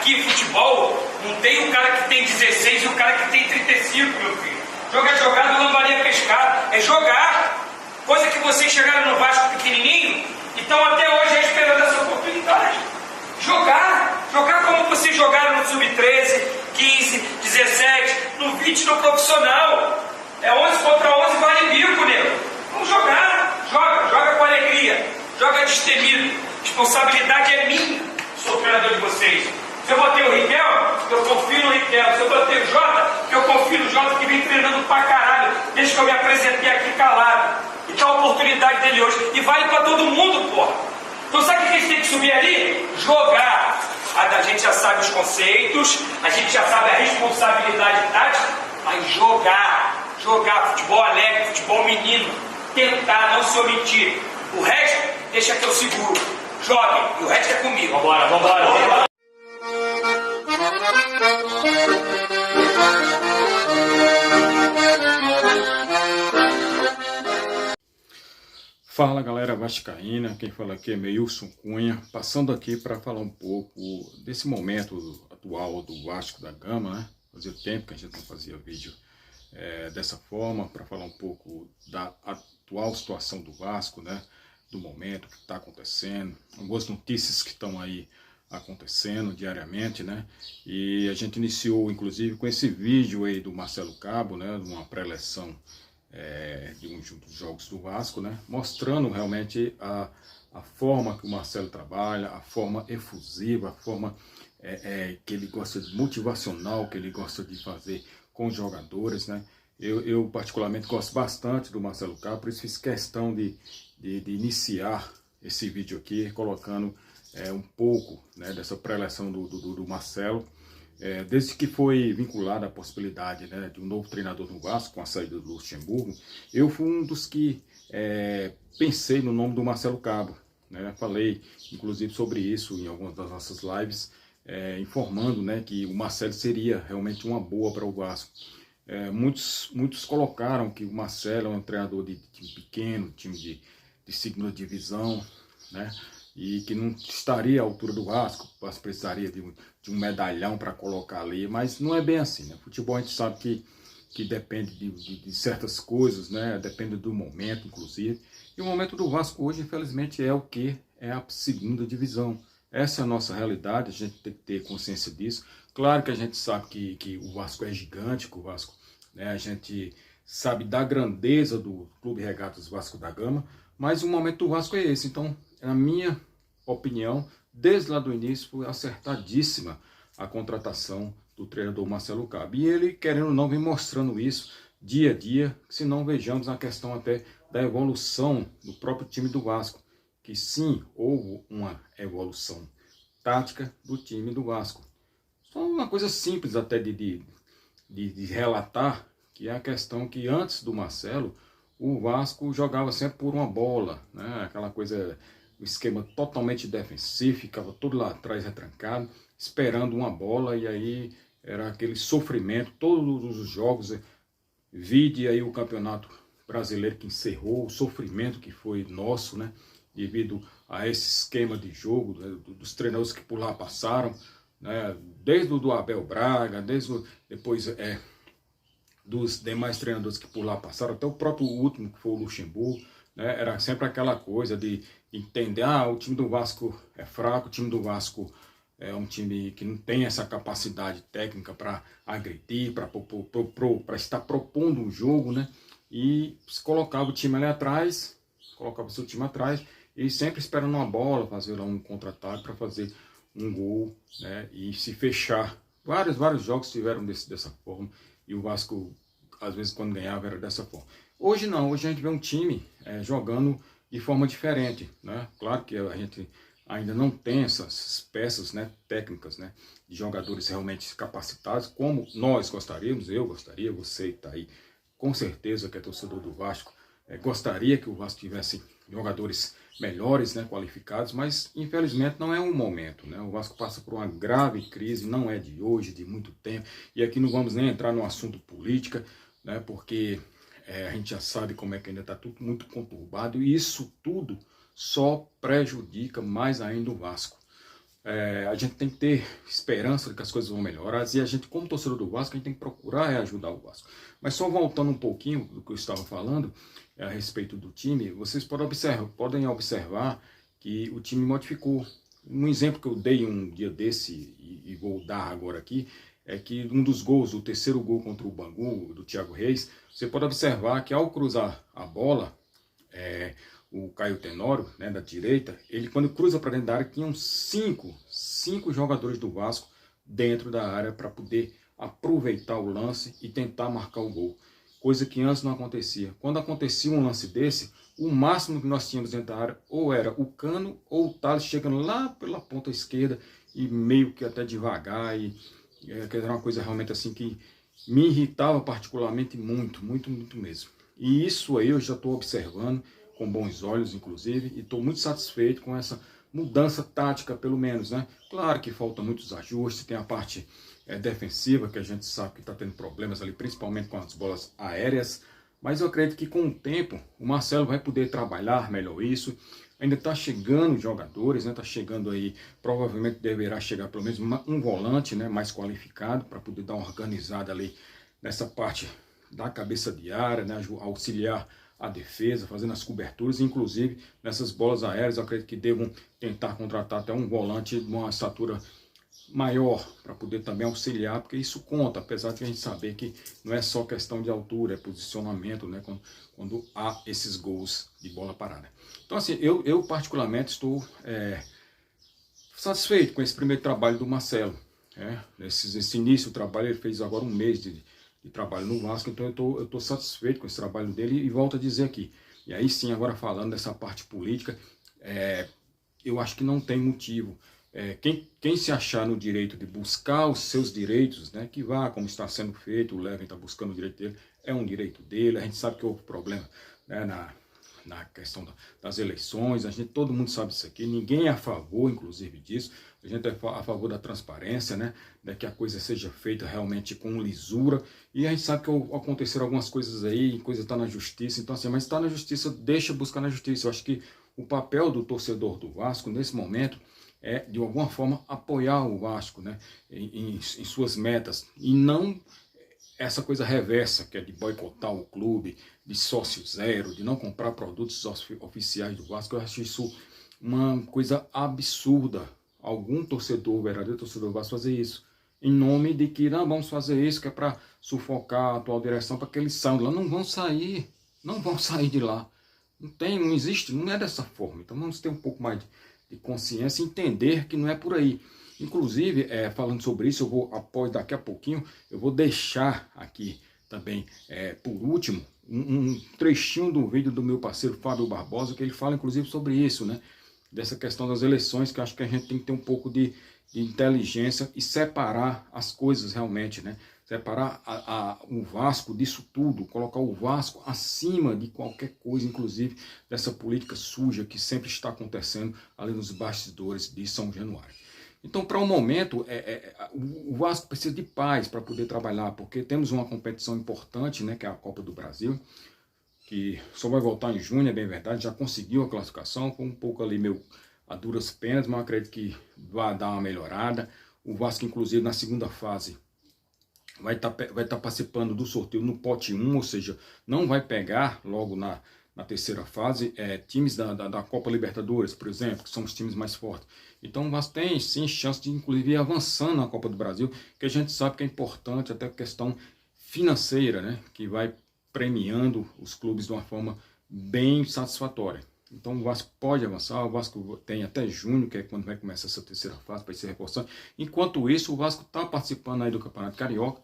Aqui, futebol, não tem o cara que tem 16 e o cara que tem 35, meu filho. Jogar jogado, lambaria pescado. É jogar. Coisa que vocês chegaram no Vasco pequenininho e estão até hoje esperando essa oportunidade. Jogar. Jogar como vocês jogaram no Sub-13, 15, 17, no 20, no profissional. É 11 contra 11, vale bico, nego. Vamos jogar. Joga com alegria. Joga destemido. Responsabilidade é minha. Sou treinador de vocês. Se eu botei o Riquelme, eu confio no Riquelme. Se eu botei o Jota, eu confio no Jota, que vem treinando pra caralho desde que eu me apresentei aqui calado. E tá a oportunidade dele hoje. E vale pra todo mundo, porra. Então sabe o que a gente tem que subir ali? Jogar. A gente já sabe os conceitos, a gente já sabe a responsabilidade tática, mas jogar. Jogar futebol alegre, futebol menino. Tentar não se omitir. O resto, deixa que eu seguro. Joguem, e o resto é comigo. Vambora. Fala galera vascaína, quem fala aqui é Meilson Cunha, passando aqui para falar um pouco desse momento atual do Vasco da Gama, né? Fazia tempo que a gente não fazia vídeo dessa forma, para falar um pouco da atual situação do Vasco, né? Do momento que está acontecendo, algumas notícias que estão aí acontecendo diariamente, né? E a gente iniciou inclusive com esse vídeo aí do Marcelo Cabo, né? De uma pré-eleção de um dos jogos do Vasco, né? Mostrando realmente a forma que o Marcelo trabalha, a forma efusiva, a forma que ele gosta de motivacional, que ele gosta de fazer com os jogadores, né? Eu particularmente gosto bastante do Marcelo Cabo, por isso fiz questão de iniciar esse vídeo aqui, colocando um pouco, né, dessa pré-eleção do Marcelo. Desde que foi vinculada a possibilidade, né, de um novo treinador no Vasco, com a saída do Luxemburgo, eu fui um dos que pensei no nome do Marcelo Cabo, né? Falei inclusive sobre isso em algumas das nossas lives, informando, né, que o Marcelo seria realmente uma boa para o Vasco. Muitos colocaram que o Marcelo é um treinador de time pequeno, time de segunda divisão, né? E que não estaria à altura do Vasco, o Vasco precisaria de um medalhão para colocar ali, mas não é bem assim, né? Futebol a gente sabe que depende de certas coisas, né? Depende do momento, inclusive. E o momento do Vasco hoje, infelizmente, é o que? É a segunda divisão. Essa é a nossa realidade, a gente tem que ter consciência disso. Claro que a gente sabe que o Vasco é gigante, que o Vasco, né? A gente sabe da grandeza do Clube Regatas Vasco da Gama, mas o momento do Vasco é esse. Então, na minha opinião, desde lá do início, foi acertadíssima a contratação do treinador Marcelo Cabo. E ele, querendo ou não, vem mostrando isso dia a dia, se não vejamos a questão até da evolução do próprio time do Vasco, que sim, houve uma evolução tática do time do Vasco. Só uma coisa simples até de relatar, que é a questão que antes do Marcelo, o Vasco jogava sempre por uma bola, né? Aquela coisa, o esquema totalmente defensivo, ficava todo lá atrás retrancado, esperando uma bola, e aí era aquele sofrimento, todos os jogos, vide aí o Campeonato Brasileiro que encerrou, o sofrimento que foi nosso, né? Devido a esse esquema de jogo, né? Dos treinadores que por lá passaram, né? Desde o do Abel Braga, depois dos demais treinadores que por lá passaram, até o próprio último, que foi o Luxemburgo, né? Era sempre aquela coisa de entender, o time do Vasco é fraco, o time do Vasco é um time que não tem essa capacidade técnica para agredir, para estar propondo um jogo, né? E se colocava o time ali atrás, colocava o seu time atrás, e sempre esperando uma bola, fazer lá um contra-ataque para fazer um gol, né? E se fechar. Vários jogos tiveram dessa forma, e o Vasco, às vezes, quando ganhava, era dessa forma. Hoje não, hoje a gente vê um time jogando de forma diferente, né? Claro que a gente ainda não tem essas peças, né, técnicas, né, de jogadores realmente capacitados, como nós gostaríamos, eu gostaria, você está aí, com certeza que é torcedor do Vasco, gostaria que o Vasco tivesse jogadores melhores, né, qualificados, mas infelizmente não é um momento, né? O Vasco passa por uma grave crise, não é de hoje, de muito tempo, e aqui não vamos nem entrar no assunto política, né, porque a gente já sabe como é que ainda está tudo muito conturbado, e isso tudo só prejudica mais ainda o Vasco. a gente tem que ter esperança de que as coisas vão melhorar, e a gente, como torcedor do Vasco, a gente tem que procurar ajudar o Vasco. Mas só voltando um pouquinho do que eu estava falando a respeito do time, vocês podem observar que o time modificou. Um exemplo que eu dei um dia desse, e vou dar agora aqui, é que um dos gols, o terceiro gol contra o Bangu, do Thiago Reis, você pode observar que ao cruzar a bola, o Caio Tenório, né, da direita, ele quando cruza para dentro da área, tinham cinco jogadores do Vasco dentro da área para poder aproveitar o lance e tentar marcar o gol. Coisa que antes não acontecia. Quando acontecia um lance desse, o máximo que nós tínhamos dentro da área ou era o Cano ou o Thales chegando lá pela ponta esquerda e meio que até devagar. Que era uma coisa realmente assim que me irritava particularmente muito mesmo. E isso aí eu já estou observando com bons olhos, inclusive, e estou muito satisfeito com essa mudança tática, pelo menos, né? Claro que falta muitos ajustes, tem a parte defensiva, que a gente sabe que está tendo problemas ali, principalmente com as bolas aéreas, mas eu acredito que com o tempo o Marcelo vai poder trabalhar melhor isso. Ainda está chegando jogadores, né? Está chegando aí, provavelmente deverá chegar pelo menos um volante, né, mais qualificado, para poder dar uma organizada ali nessa parte da cabeça de área, né, auxiliar a defesa, fazendo as coberturas, inclusive nessas bolas aéreas, eu acredito que devam tentar contratar até um volante de uma estatura maior, para poder também auxiliar, porque isso conta, apesar de a gente saber que não é só questão de altura, é posicionamento, né, quando há esses gols de bola parada. Então assim, eu particularmente estou satisfeito com esse primeiro trabalho do Marcelo. Esse início do trabalho, ele fez agora um mês de trabalho no Vasco, então eu estou satisfeito com esse trabalho dele, e volto a dizer aqui, e aí sim, agora falando dessa parte política, eu acho que não tem motivo. Quem se achar no direito de buscar os seus direitos, né, que vá, como está sendo feito, o Levin está buscando o direito dele, é um direito dele. A gente sabe que houve problema, né, na questão das eleições, todo mundo sabe disso aqui, ninguém é a favor, inclusive, disso. A gente é a favor da transparência, né, que a coisa seja feita realmente com lisura, e a gente sabe que aconteceram algumas coisas aí, coisa está na justiça, então assim, mas está na justiça, deixa buscar na justiça. Eu acho que o papel do torcedor do Vasco, nesse momento, é, de alguma forma, apoiar o Vasco, né, em suas metas, e não essa coisa reversa, que é de boicotar o clube, de sócio zero, de não comprar produtos oficiais do Vasco. Eu acho isso uma coisa absurda. Algum torcedor, verdadeiro torcedor do Vasco, fazer isso, em nome de que não vamos fazer isso, que é para sufocar a atual direção, para que eles saiam de lá. Não vão sair de lá. Não existe, não é dessa forma. Então vamos ter um pouco mais de consciência e entender que não é por aí. Inclusive, falando sobre isso, eu vou, após daqui a pouquinho, eu vou deixar aqui também, por último, um trechinho do vídeo do meu parceiro Fábio Barbosa, que ele fala inclusive sobre isso, né? Dessa questão das eleições, que eu acho que a gente tem que ter um pouco de inteligência e separar as coisas realmente, né? Separar o Vasco disso tudo, colocar o Vasco acima de qualquer coisa, inclusive dessa política suja que sempre está acontecendo ali nos bastidores de São Januário. Então, para o momento, o Vasco precisa de paz para poder trabalhar, porque temos uma competição importante, né, que é a Copa do Brasil, que só vai voltar em junho, é bem verdade, já conseguiu a classificação, foi um pouco ali meio a duras penas, mas eu acredito que vai dar uma melhorada. O Vasco, inclusive, na segunda fase, vai estar participando do sorteio no pote 1, ou seja, não vai pegar logo na terceira fase times da Copa Libertadores, por exemplo, que são os times mais fortes. Então o Vasco tem sim chance de inclusive ir avançando na Copa do Brasil, que a gente sabe que é importante até a questão financeira, né, que vai premiando os clubes de uma forma bem satisfatória. Então o Vasco pode avançar, o Vasco tem até junho, que é quando vai começar essa terceira fase para ir se reforçando. Enquanto isso, o Vasco está participando aí do Campeonato Carioca.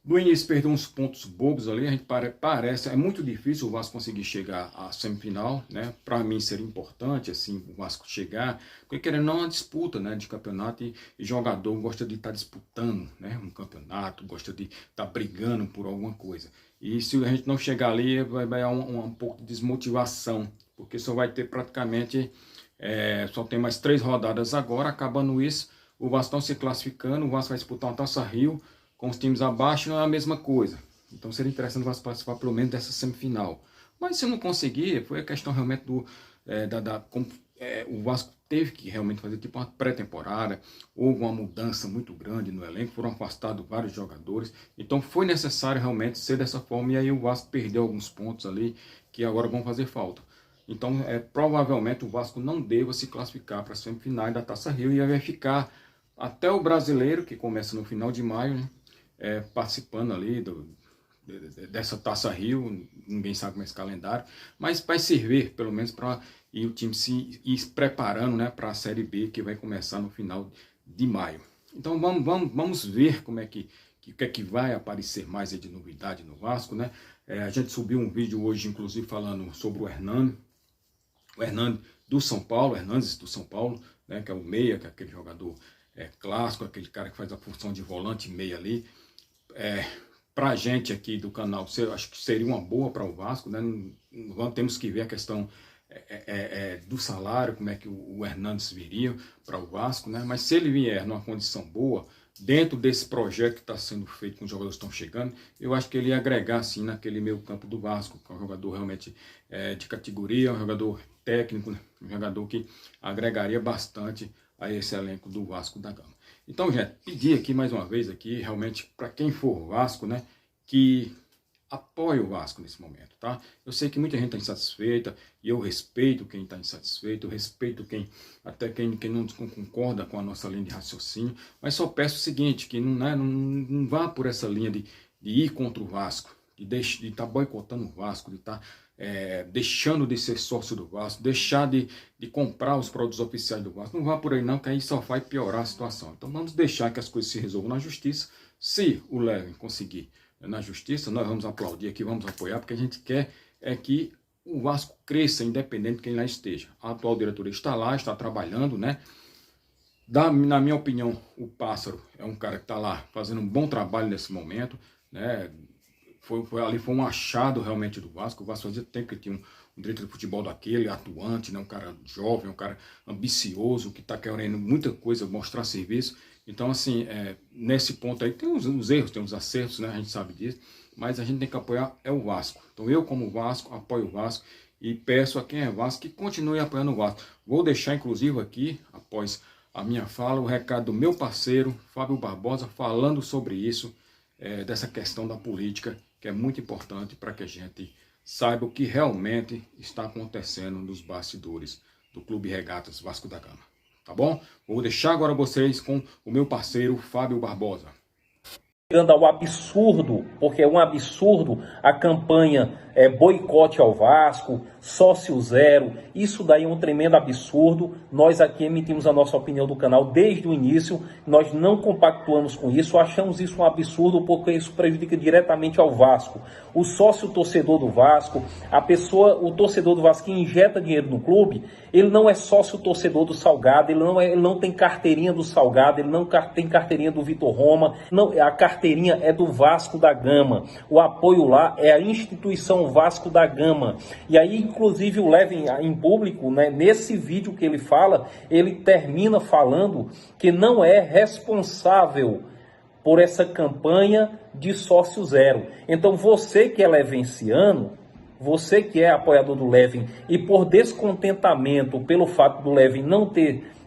No início perdeu uns pontos bobos ali, a gente parece, é muito difícil o Vasco conseguir chegar à semifinal, né? Para mim seria importante assim o Vasco chegar, porque querendo ou não, uma disputa, né, de campeonato, e jogador gosta de estar disputando, né, um campeonato, gosta de estar brigando por alguma coisa. E se a gente não chegar ali, vai dar um pouco de desmotivação, porque só vai ter praticamente, só tem mais 3 rodadas agora. Acabando isso, o Vasco se classificando, o Vasco vai disputar uma Taça Rio, com os times abaixo não é a mesma coisa. Então seria interessante o Vasco participar pelo menos dessa semifinal. Mas se não conseguir, foi a questão realmente o Vasco teve que realmente fazer tipo uma pré-temporada, houve uma mudança muito grande no elenco, foram afastados vários jogadores, então foi necessário realmente ser dessa forma, e aí o Vasco perdeu alguns pontos ali que agora vão fazer falta. Então, provavelmente o Vasco não deva se classificar para as semifinais da Taça Rio e vai ficar até o Brasileiro, que começa no final de maio, né, participando ali dessa Taça Rio. Ninguém sabe como é esse calendário, mas vai servir pelo menos para o time se ir preparando, né, para a Série B, que vai começar no final de maio. Então vamos ver como é que vai aparecer mais aí de novidade no Vasco, né? A gente subiu um vídeo hoje, inclusive, falando sobre o Hernandes do São Paulo, né, que é o meia, que é aquele jogador clássico, aquele cara que faz a função de volante meia ali. Para a gente aqui do canal, acho que seria uma boa para o Vasco, né? Temos que ver a questão do salário, como é que o Hernandes viria para o Vasco, né? Mas se ele vier numa condição boa, dentro desse projeto que está sendo feito com os jogadores que estão chegando, eu acho que ele ia agregar assim naquele meio campo do Vasco, que é um jogador realmente de categoria, um jogador técnico, né? Um jogador que agregaria bastante a esse elenco do Vasco da Gama. Então, gente, pedir aqui mais uma vez aqui, realmente, para quem for Vasco, né, que apoie o Vasco nesse momento, tá? Eu sei que muita gente está insatisfeita, e eu respeito quem está insatisfeito, eu respeito quem não concorda com a nossa linha de raciocínio, mas só peço o seguinte, que não vá por essa linha de ir contra o Vasco, de estar boicotando o Vasco, de estar deixando de ser sócio do Vasco, deixar de comprar os produtos oficiais do Vasco. Não vá por aí não, que aí só vai piorar a situação. Então vamos deixar que as coisas se resolvam na justiça. Se o Levin conseguir na justiça, nós vamos aplaudir aqui, vamos apoiar, porque a gente quer que o Vasco cresça, independente de quem lá esteja. A atual diretoria está lá, está trabalhando, né? Na minha opinião, o Pássaro é um cara que está lá fazendo um bom trabalho nesse momento, né? Ali foi um achado realmente do Vasco. O Vasco fazia tempo que tinha um diretor de futebol daquele, atuante, né? Um cara jovem, um cara ambicioso, que está querendo muita coisa, mostrar serviço. Então, assim, nesse ponto aí tem os erros, tem os acertos, né? A gente sabe disso, mas a gente tem que apoiar o Vasco. Então eu, como Vasco, apoio o Vasco e peço a quem é Vasco que continue apoiando o Vasco. Vou deixar, inclusive, aqui, após a minha fala, o recado do meu parceiro, Fábio Barbosa, falando sobre isso, dessa questão da política, que é muito importante para que a gente saiba o que realmente está acontecendo nos bastidores do Clube Regatas Vasco da Gama. Tá bom? Vou deixar agora vocês com o meu parceiro Fábio Barbosa. Chegando ao absurdo, porque é um absurdo a campanha boicote ao Vasco, sócio zero, isso daí é um tremendo absurdo. Nós aqui emitimos a nossa opinião do canal desde o início, nós não compactuamos com isso, achamos isso um absurdo porque isso prejudica diretamente ao Vasco. O sócio torcedor do Vasco, o torcedor do Vasco que injeta dinheiro no clube, ele não é sócio torcedor do Salgado, ele não tem carteirinha do Salgado, ele não tem carteirinha do Vitor Roma, não, a carteirinha é do Vasco da Gama. O apoio lá é a instituição Vasco da Gama. E aí, inclusive, o Levin em público, né, nesse vídeo que ele fala, ele termina falando que não é responsável por essa campanha de sócio zero. Então, você que é levenciano, você que é apoiador do Levin e por descontentamento pelo fato do Levin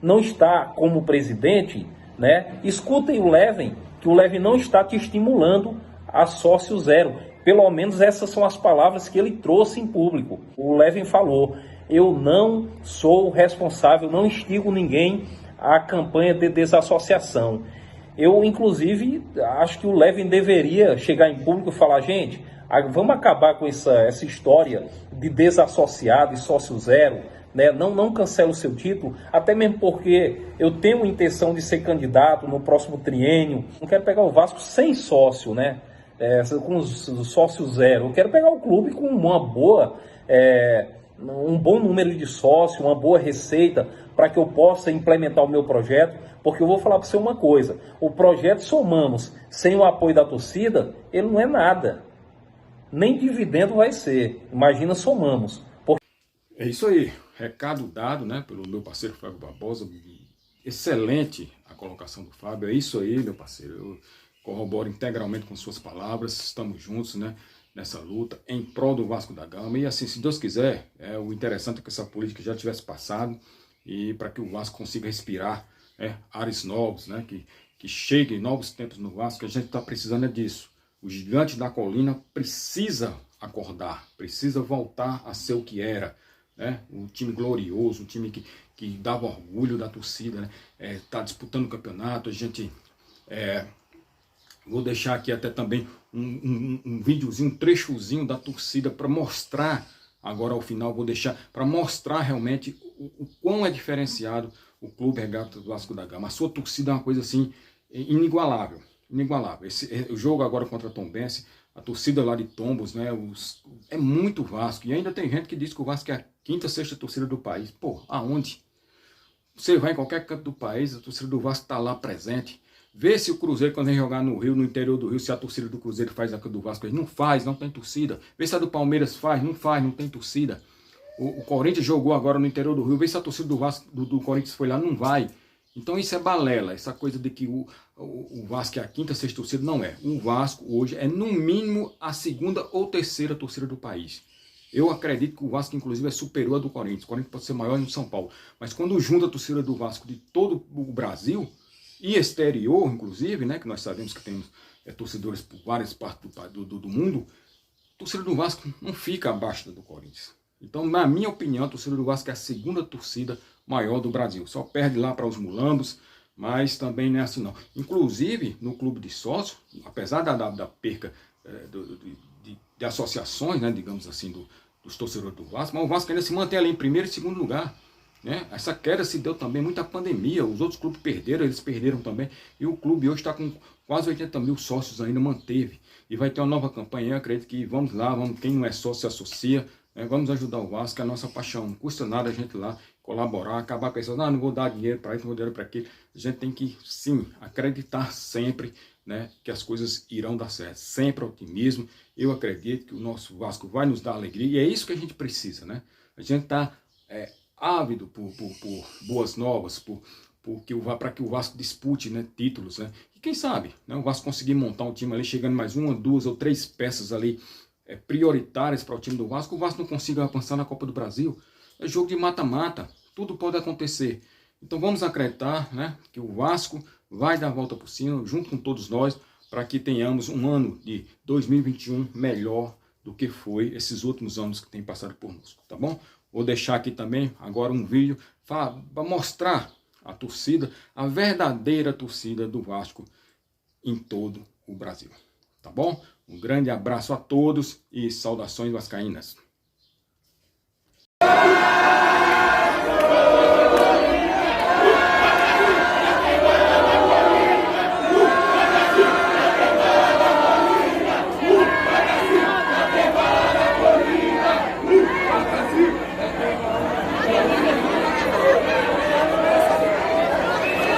não estar como presidente, né, escutem o Levin, que o Levin não está te estimulando a sócio zero. Pelo menos essas são as palavras que ele trouxe em público. O Levin falou: eu não sou responsável, não instigo ninguém à campanha de desassociação. Eu, inclusive, acho que o Levin deveria chegar em público e falar: gente, vamos acabar com essa história de desassociado e sócio zero, né? Não cancela o seu título, até mesmo porque eu tenho intenção de ser candidato no próximo triênio. Não quero pegar o Vasco sem sócio, né? Com os sócios zero. Eu quero pegar o clube com uma boa, um bom número de sócios, uma boa receita, para que eu possa implementar o meu projeto. Porque eu vou falar para você uma coisa: o projeto Somamos, sem o apoio da torcida, ele não é nada. Nem dividendo vai ser. Imagina Somamos. É isso aí. Recado dado, né, pelo meu parceiro Fábio Barbosa. Excelente a colocação do Fábio. É isso aí, meu parceiro. Eu corroboro integralmente com suas palavras. Estamos juntos, né, nessa luta em prol do Vasco da Gama. E assim, se Deus quiser, o interessante é que essa política já tivesse passado e para que o Vasco consiga respirar ares novos, né? Que cheguem novos tempos no Vasco, que a gente está precisando disso. O gigante da colina precisa acordar, precisa voltar a ser o que era, né? Um time glorioso, um time que dava orgulho da torcida, né? Tá disputando o campeonato. A gente vou deixar aqui até também um videozinho, um trechozinho da torcida para mostrar. Agora ao final vou deixar para mostrar realmente o quão é diferenciado o Clube Regatas do Vasco da Gama. A sua torcida é uma coisa assim inigualável, inigualável. O jogo agora contra a Tombense, a torcida lá de Tombos, né, é muito Vasco. E ainda tem gente que diz que o Vasco é a quinta, sexta torcida do país. Pô, aonde? Você vai em qualquer canto do país, a torcida do Vasco está lá presente. Vê se o Cruzeiro, quando vem jogar no Rio, no interior do Rio, se a torcida do Cruzeiro faz a do Vasco. Ele não faz, não tem torcida. Vê se a do Palmeiras faz, não tem torcida. O Corinthians jogou agora no interior do Rio. Vê se a torcida do Vasco, do Corinthians foi lá, não vai. Então isso é balela, essa coisa de que o Vasco é a quinta, sexta torcida, não é. O Vasco hoje é no mínimo a segunda ou terceira torcida do país. Eu acredito que o Vasco, inclusive, é superior ao do Corinthians. O Corinthians pode ser maior no São Paulo. Mas quando junta a torcida do Vasco de todo o Brasil, e exterior, inclusive, né, que nós sabemos que temos torcedores por várias partes do mundo, a torcida do Vasco não fica abaixo da do Corinthians. Então, na minha opinião, a torcida do Vasco é a segunda torcida maior do Brasil. Só perde lá para os mulambos, mas também não é assim não. Inclusive, no clube de sócio, apesar da perca de associações, né, digamos assim, dos torcedores do Vasco, mas o Vasco ainda se mantém ali em primeiro e segundo lugar. Né? Essa queda se deu também muita pandemia, os outros clubes perderam, eles perderam também, e o clube hoje está com quase 80 mil sócios ainda, manteve, e vai ter uma nova campanha. Eu acredito que vamos lá, quem não é sócio se associa, né? Vamos ajudar o Vasco, é a nossa paixão, não custa nada a gente ir lá colaborar, acabar com isso, não vou dar dinheiro para isso, não vou dar dinheiro para aquilo. A gente tem que, sim, acreditar sempre, né, que as coisas irão dar certo, sempre otimismo. Eu acredito que o nosso Vasco vai nos dar alegria, e é isso que a gente precisa, né? A gente está ávido por boas novas, para que o Vasco dispute, né, títulos, né? E quem sabe, né, o Vasco conseguir montar um time ali, chegando mais uma, duas ou três peças ali prioritárias para o time do Vasco não consiga avançar na Copa do Brasil. É jogo de mata-mata, tudo pode acontecer. Então vamos acreditar, né, que o Vasco vai dar a volta por cima, junto com todos nós, para que tenhamos um ano de 2021 melhor do que foi esses últimos anos que tem passado por nós, tá bom? Vou deixar aqui também agora um vídeo para mostrar a torcida, a verdadeira torcida do Vasco em todo o Brasil. Tá bom? Um grande abraço a todos e saudações vascaínas.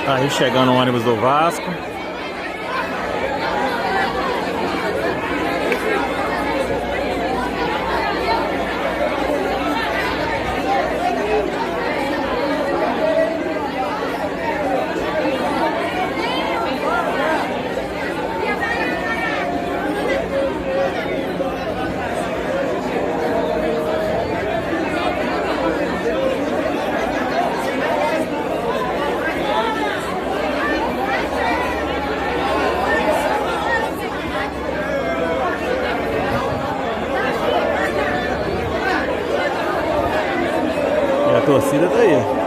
Tá aí chegando o ônibus do Vasco. A torcida tá aí.